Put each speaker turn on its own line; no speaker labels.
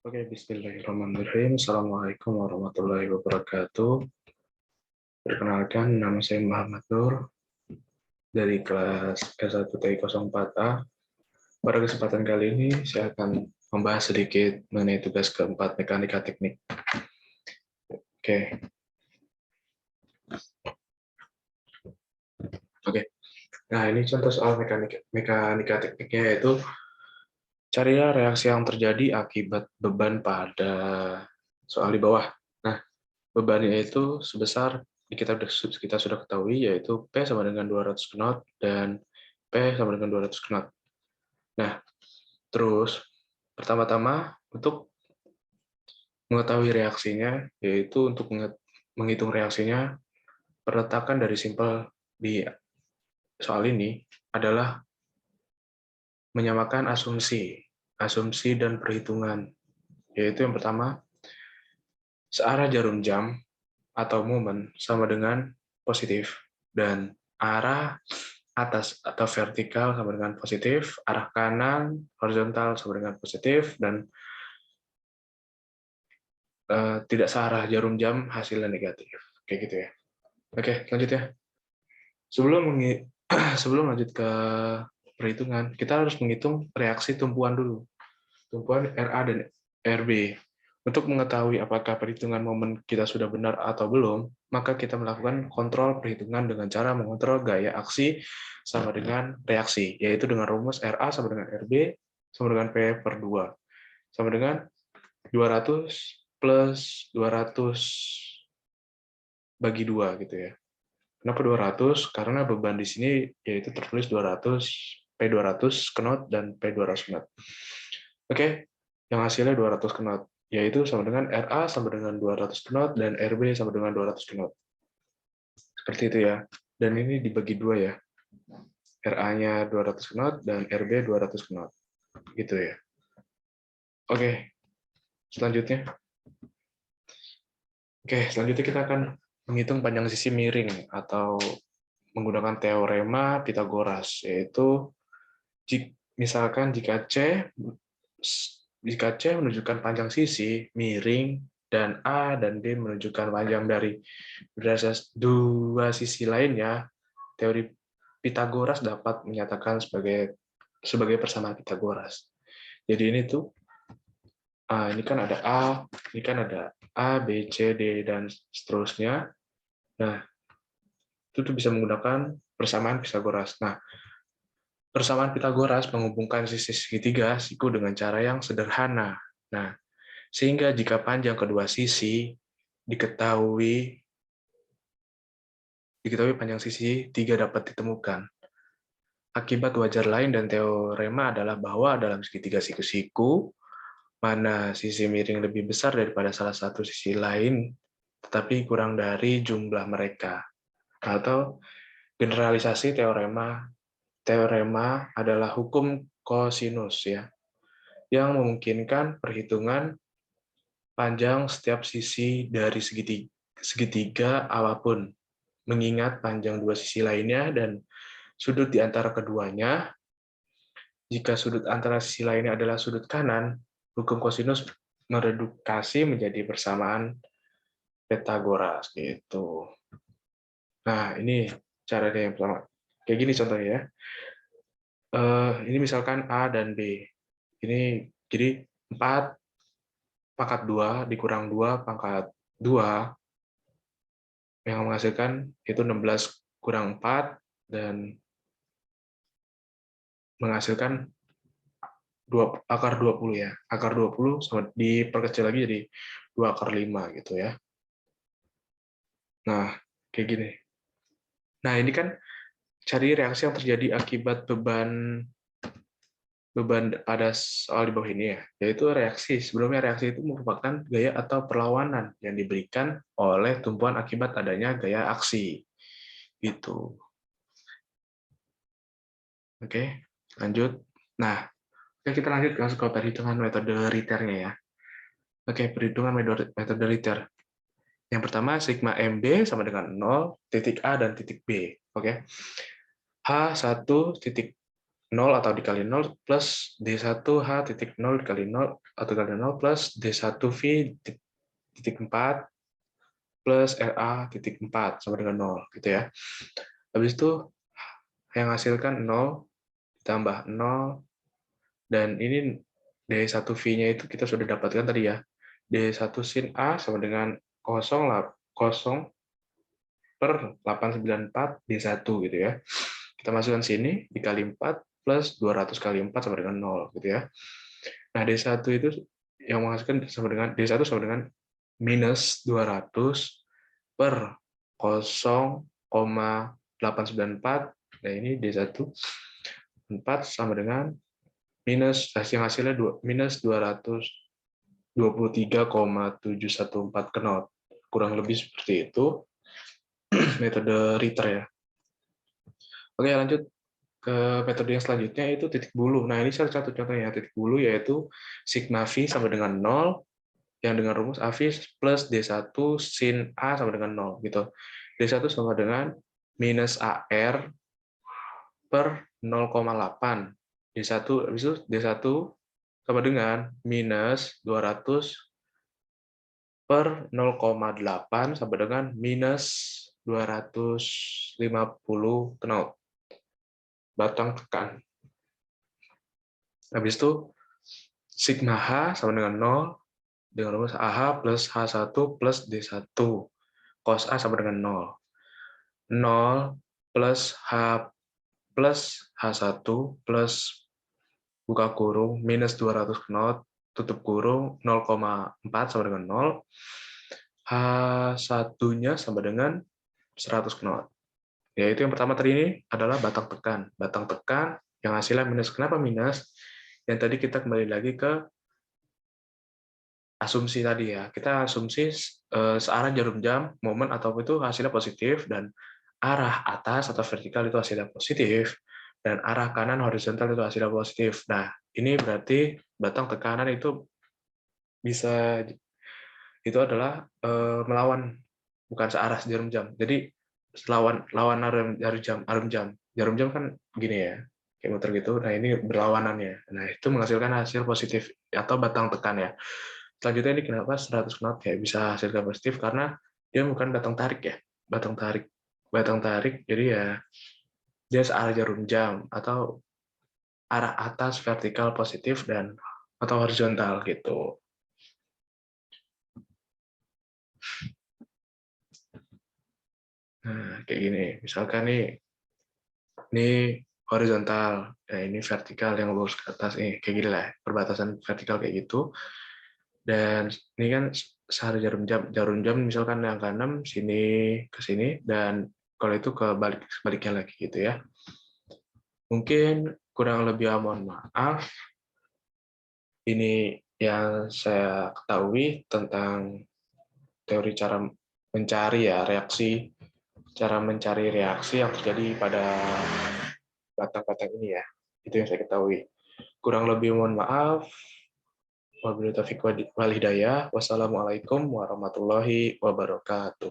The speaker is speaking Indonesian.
Oke, bismillahirrahmanirrahim. Assalamualaikum warahmatullahi wabarakatuh. Perkenalkan, nama saya Muhammad Nur dari kelas S1TI04A. Pada kesempatan kali ini, saya akan membahas sedikit mengenai tugas keempat mekanika teknik. Oke. Nah, ini contoh soal mekanika tekniknya, yaitu carilah reaksi yang terjadi akibat beban pada soal di bawah. Nah, bebannya itu sebesar kita sudah ketahui, yaitu P sama dengan 200 knot dan P sama dengan 200 knot. Nah, terus pertama-tama untuk mengetahui reaksinya, yaitu untuk menghitung reaksinya, perletakan dari simpel di soal ini adalah menyamakan asumsi dan perhitungan, yaitu yang pertama, searah jarum jam atau momen sama dengan positif, dan arah atas atau vertikal sama dengan positif, arah kanan horizontal sama dengan positif, dan tidak searah jarum jam hasilnya negatif. Kayak gitu ya. Oke, lanjut ya. Sebelum lanjut ke perhitungan, kita harus menghitung reaksi tumpuan dulu. Tumpuan RA dan RB. Untuk mengetahui apakah perhitungan momen kita sudah benar atau belum, maka kita melakukan kontrol perhitungan dengan cara mengontrol gaya aksi sama dengan reaksi, yaitu dengan rumus RA sama dengan RB sama dengan P per 2. Sama dengan 200 plus 200 bagi 2 gitu ya. Kenapa 200? Karena beban di sini yaitu tertulis 200, P200 knot dan P200 knot. Oke, yang hasilnya 200 knot, yaitu sama dengan RA sama dengan 200 knot dan RB sama dengan 200 knot. Seperti itu ya. Dan ini dibagi 2 ya. RA-nya 200 knot dan RB 200 knot. Gitu ya. Oke, selanjutnya. Selanjutnya kita akan menghitung panjang sisi miring atau menggunakan teorema Pythagoras, yaitu misalkan jika C menunjukkan panjang sisi miring dan A dan B menunjukkan panjang dari dua sisi lainnya, teori Pythagoras dapat menyatakan sebagai persamaan Pythagoras. Jadi ini tuh ini kan ada A, ini kan ada A, B, C, D dan seterusnya. Nah, itu bisa menggunakan persamaan Pythagoras. Nah, persamaan Pythagoras menghubungkan sisi segitiga siku dengan cara yang sederhana. Nah, sehingga jika panjang kedua sisi diketahui panjang sisi 3 dapat ditemukan. Akibat wajar lain dan teorema adalah bahwa dalam segitiga siku-siku, mana sisi miring lebih besar daripada salah satu sisi lain, tetapi kurang dari jumlah mereka. Atau generalisasi teorema adalah hukum kosinus ya, yang memungkinkan perhitungan panjang setiap sisi dari segitiga apapun, mengingat panjang dua sisi lainnya dan sudut di antara keduanya. Jika sudut antara sisi lainnya adalah sudut kanan, hukum kosinus meredukasi menjadi persamaan Pythagoras gitu. Nah, ini caranya yang pertama. Kayak gini contohnya ya. Ini misalkan A dan B. Ini jadi 4 pangkat 2 dikurang 2 pangkat 2 yang menghasilkan itu 16 kurang 4 dan menghasilkan akar 20 ya. Akar 20 sama diperkecil lagi jadi 2 akar 5 gitu ya. Nah, kayak gini. Nah, ini kan cari reaksi yang terjadi akibat beban pada soal di bawah ini ya, yaitu reaksi. Sebelumnya reaksi itu merupakan gaya atau perlawanan yang diberikan oleh tumpuan akibat adanya gaya aksi. Gitu. Oke, lanjut. Nah, kita lanjut ke perhitungan metode Ritternya ya. Oke, perhitungan metode Ritter. Yang pertama, sigma MB sama dengan 0, titik A dan titik B. Oke. H1 titik 0 atau dikali 0 plus D1H titik 0 dikali 0 atau dikali 0 plus D1V titik 4 plus RA titik 4 sama dengan 0 gitu ya. Habis itu yang hasilkan 0 ditambah 0 dan ini D1V-nya itu kita sudah dapatkan tadi ya. D1 sin A sama dengan 0 per 894 D1 gitu ya. Kita masukkan sini dikali 4 plus 200 kali 4 sama dengan 0 gitu ya. Nah, D1 itu yang menghasilkan sama dengan D1 sama dengan minus 200 per 0,894. Nah, ini D1 4 sama dengan minus hasilnya minus 223,714 knot. Kurang lebih seperti itu metode Ritter ya. Oke, lanjut ke metode yang selanjutnya yaitu titik bulu. Nah, ini salah satu contohnya titik bulu yaitu sigma V sama dengan 0 yang dengan rumus AV plus D1 sin A sama dengan 0 gitu. D1 sama dengan minus AR per 0,8. D1 habis itu D1 sama dengan minus 200 per 0,8 sama dengan minus 250 knot. Batang tekan. Habis itu sigma H sama dengan 0 dengan rumus AH plus H1 plus D1. Cos A sama dengan 0. 0 plus H plus H1 plus buka kurung minus 200 knot tutup kurung 0,4 sama dengan 0. H1-nya sama dengan 100 knot. Yaitu yang pertama tadi ini adalah batang tekan. Batang tekan yang hasilnya minus. Kenapa minus? Yang tadi kita kembali lagi ke asumsi tadi ya. Kita asumsi searah jarum jam, momen atau itu hasilnya positif, dan arah atas atau vertikal itu hasilnya positif, dan arah kanan horizontal itu hasilnya positif. Nah, ini berarti batang tekanan itu bisa itu adalah melawan, bukan searah jarum jam. Jadi lawan jarum jam kan gini ya, kayak muter gitu. Nah, ini berlawanannya. Nah, itu menghasilkan hasil positif atau batang tekan ya. Selanjutnya ini kenapa 100 knot ya bisa hasilkan positif karena dia bukan batang tarik ya, batang tarik. Jadi ya dia searah jarum jam atau arah atas vertikal positif dan atau horizontal gitu. Nah, kayak gini. Misalkan nih, ini horizontal, nah ini vertikal yang lurus ke atas nih, kayak gini lah, perbatasan vertikal kayak gitu. Dan ini kan searah jarum jam misalkan yang ke 6 sini ke sini, dan kalau itu ke sebaliknya lagi gitu ya. Mungkin kurang lebih mohon maaf. Ini yang saya ketahui tentang teori cara mencari ya reaksi, cara mencari reaksi yang terjadi pada batang-batang ini ya. Itu yang saya ketahui. Kurang lebih mohon maaf. Wabillahi taufiq wal hidayah. Wassalamualaikum warahmatullahi wabarakatuh.